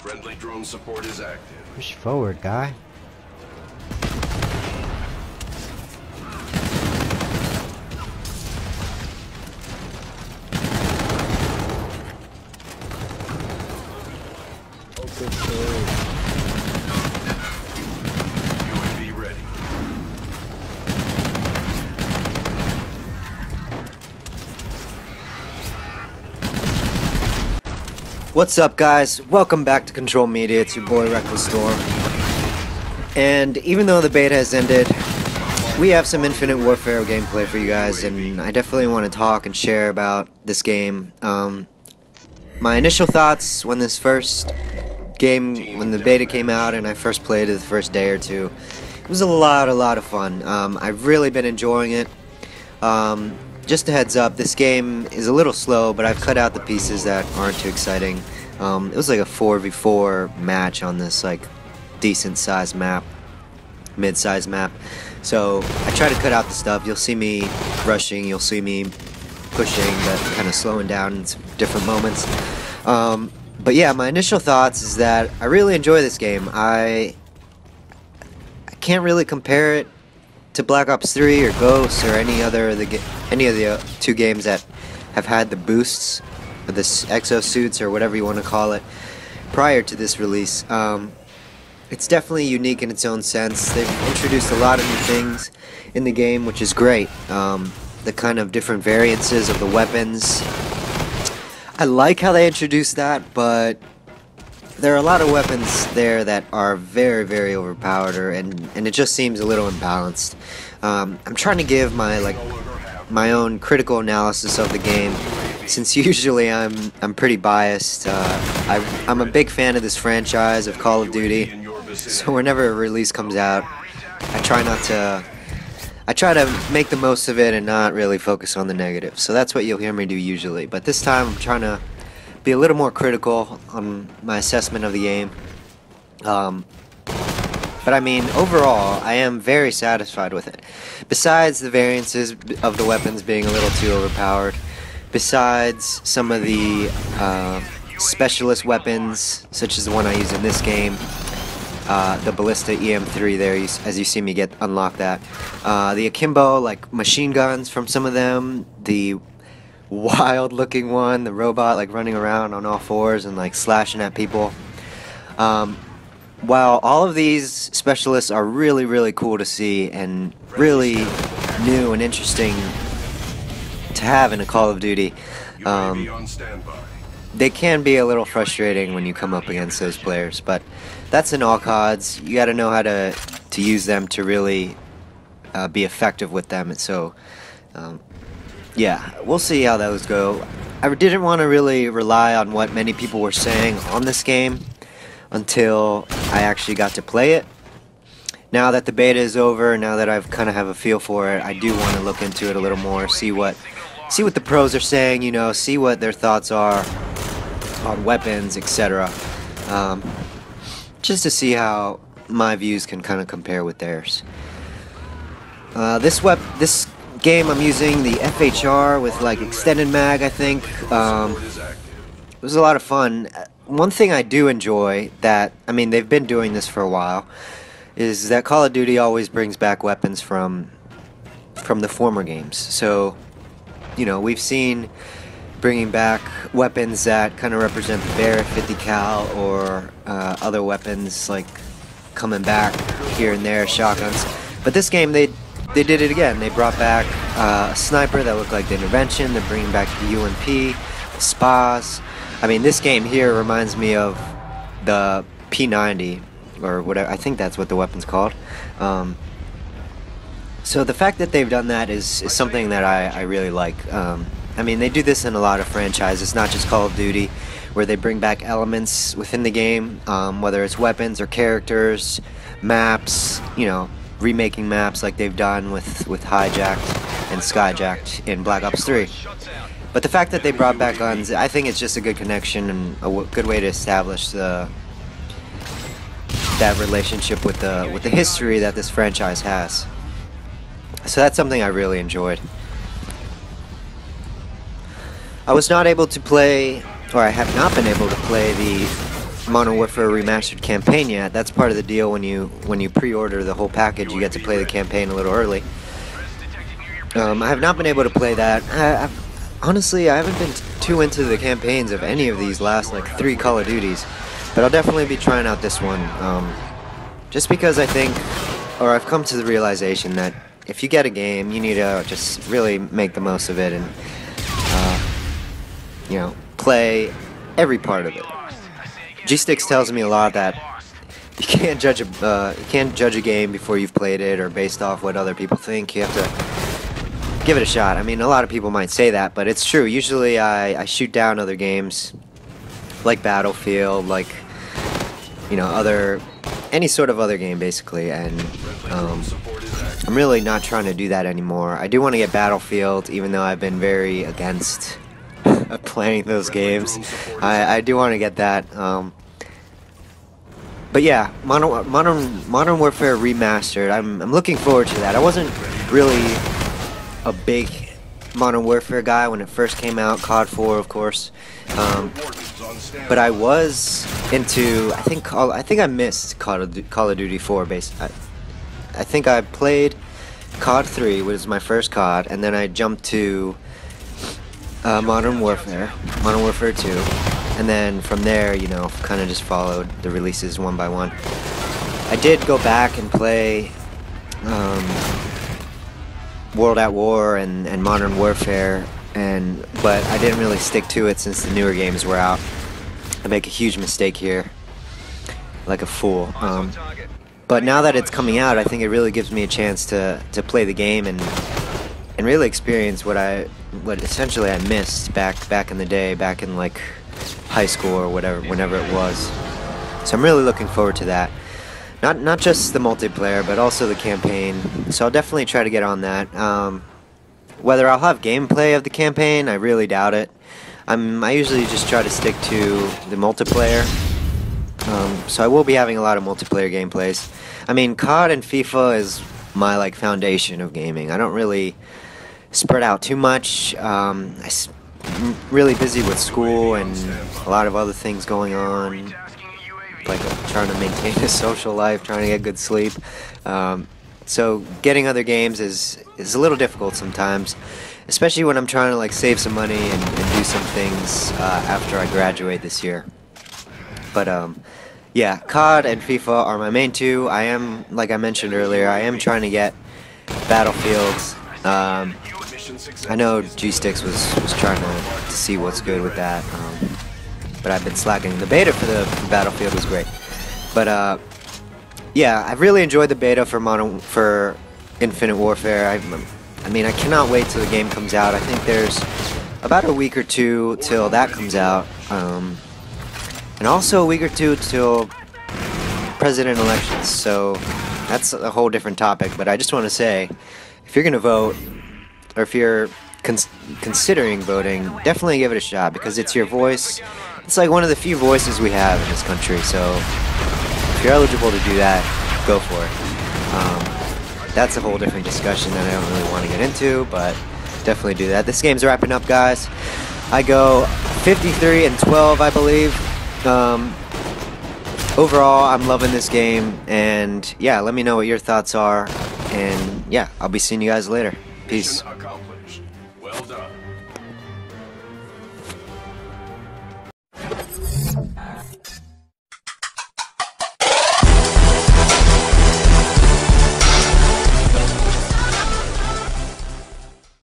Friendly drone support is active. Push forward, guy. UAV ready. What's up, guys? Welcome back to Control Media. It's your boy Reckless Storm. And even though the beta has ended, we have some Infinite Warfare gameplay for you guys, and I definitely want to talk and share about this game. My initial thoughts when this first game, when the beta came out and I first played it the first day or two, it was a lot of fun. I've really been enjoying it. Just a heads up, this game is a little slow, but I've cut out the pieces that aren't too exciting. It was like a 4v4 match on this like decent sized map, mid-sized map. So I try to cut out the stuff. You'll see me rushing, you'll see me pushing, but kind of slowing down in some different moments. But yeah, my initial thoughts is that I really enjoy this game. I can't really compare it to Black Ops 3 or Ghosts or any of the two games that have had the boosts, or the exosuits, or whatever you want to call it, prior to this release. It's definitely unique in its own sense. They've introduced a lot of new things in the game, which is great. The kind of different variances of the weapons. I like how they introduced that, but there are a lot of weapons there that are very overpowered, and it just seems a little imbalanced. I'm trying to give my own critical analysis of the game, since usually I'm pretty biased. I'm a big fan of this franchise of Call of Duty, so whenever a release comes out, I try to make the most of it and not really focus on the negatives. So that's what you'll hear me do usually. But this time I'm trying to be a little more critical on my assessment of the game. But I mean, overall, I am very satisfied with it. Besides the variances of the weapons being a little too overpowered, besides some of the specialist weapons, such as the one I use in this game, the Ballista EM3 there, as you see me unlock that. The Akimbo, like machine guns from some of them, the wild looking one, the robot like running around on all fours and like slashing at people. While all of these specialists are really cool to see and really new and interesting to have in a Call of Duty, they can be a little frustrating when you come up against those players, but that's in all CODs. You gotta know how to use them to really be effective with them. And so yeah, we'll see how those go. I didn't want to really rely on what many people were saying on this game until I actually got to play it. Now that the beta is over, now that I've kind of have a feel for it, I do want to look into it a little more, see what the pros are saying, you know, see what their thoughts are on weapons, etc. Just to see how my views can kind of compare with theirs. This game I'm using the FHR with like extended mag, I think. It was a lot of fun. One thing I do enjoy that, I mean, they've been doing this for a while, is that Call of Duty always brings back weapons from the former games. So, you know, we've seen bringing back weapons that kind of represent the Barrett 50 cal, or other weapons like coming back here and there, shotguns. But this game, they did it again. They brought back a sniper that looked like the Intervention. They're bringing back the UMP, the SPAs. I mean, this game here reminds me of the P90, or whatever. I think that's what the weapon's called. So the fact that they've done that is something that I really like. I mean, they do this in a lot of franchises, not just Call of Duty, where they bring back elements within the game, whether it's weapons or characters, maps, you know, remaking maps like they've done with Hijacked and Skyjacked in Black Ops 3. But the fact that they brought back guns, I think it's just a good connection and a good way to establish that relationship with the history that this franchise has. So that's something I really enjoyed. I was not able to play, or I have not been able to play the Modern Warfare Remastered campaign yet. That's part of the deal when you pre-order the whole package. You get to play the campaign a little early. I have not been able to play that. Honestly, I haven't been too into the campaigns of any of these last like 3 Call of Duties, but I'll definitely be trying out this one. Just because I think, or I've come to the realization that if you get a game, you need to just really make the most of it and you know, play every part of it. G-Sticks tells me a lot that you can't judge a game before you've played it or based off what other people think. You have to give it a shot. I mean, a lot of people might say that, but it's true. Usually I shoot down other games like Battlefield, like, you know, any sort of other game basically, and I'm really not trying to do that anymore. I do want to get Battlefield, even though I've been very against playing those games. I do want to get that. But yeah, Modern Warfare Remastered. I'm looking forward to that. I wasn't really a big Modern Warfare guy when it first came out. COD 4, of course. But I was into. I think I missed Call of Duty 4. I think I played COD 3, which was my first COD, and then I jumped to Modern Warfare 2, and then from there, you know, kind of just followed the releases one by one. I did go back and play World at War and Modern Warfare, but I didn't really stick to it since the newer games were out. I make a huge mistake here, like a fool. But now that it's coming out, I think it really gives me a chance to play the game and really experience what essentially I missed back in the day, back in like high school or whenever it was. So I'm really looking forward to that. Not just the multiplayer, but also the campaign. So I'll definitely try to get on that. Whether I'll have gameplay of the campaign, I really doubt it. I usually just try to stick to the multiplayer. So I will be having a lot of multiplayer gameplays. I mean, COD and FIFA is my like foundation of gaming. I don't really spread out too much. I'm really busy with school and a lot of other things going on, like trying to maintain a social life, trying to get good sleep. So getting other games is a little difficult sometimes, especially when I'm trying to like save some money and do some things after I graduate this year. But yeah, COD and FIFA are my main two. I am, like I mentioned earlier, I am trying to get Battlefield. I know G-Sticks was trying to see what's good with that, but I've been slacking. The beta for the Battlefield was great, but yeah, I've really enjoyed the beta for Infinite Warfare. I mean, I cannot wait till the game comes out. I think there's about a week or two till that comes out, and also a week or two till president elections. So that's a whole different topic. But I just want to say, if you're gonna vote, or if you're considering voting, definitely give it a shot, because it's your voice. It's like one of the few voices we have in this country, so if you're eligible to do that, go for it. That's a whole different discussion that I don't really want to get into, but definitely do that. This game's wrapping up, guys. I go 53-12, I believe. Overall, I'm loving this game, and yeah, let me know what your thoughts are, and yeah, I'll be seeing you guys later. Peace.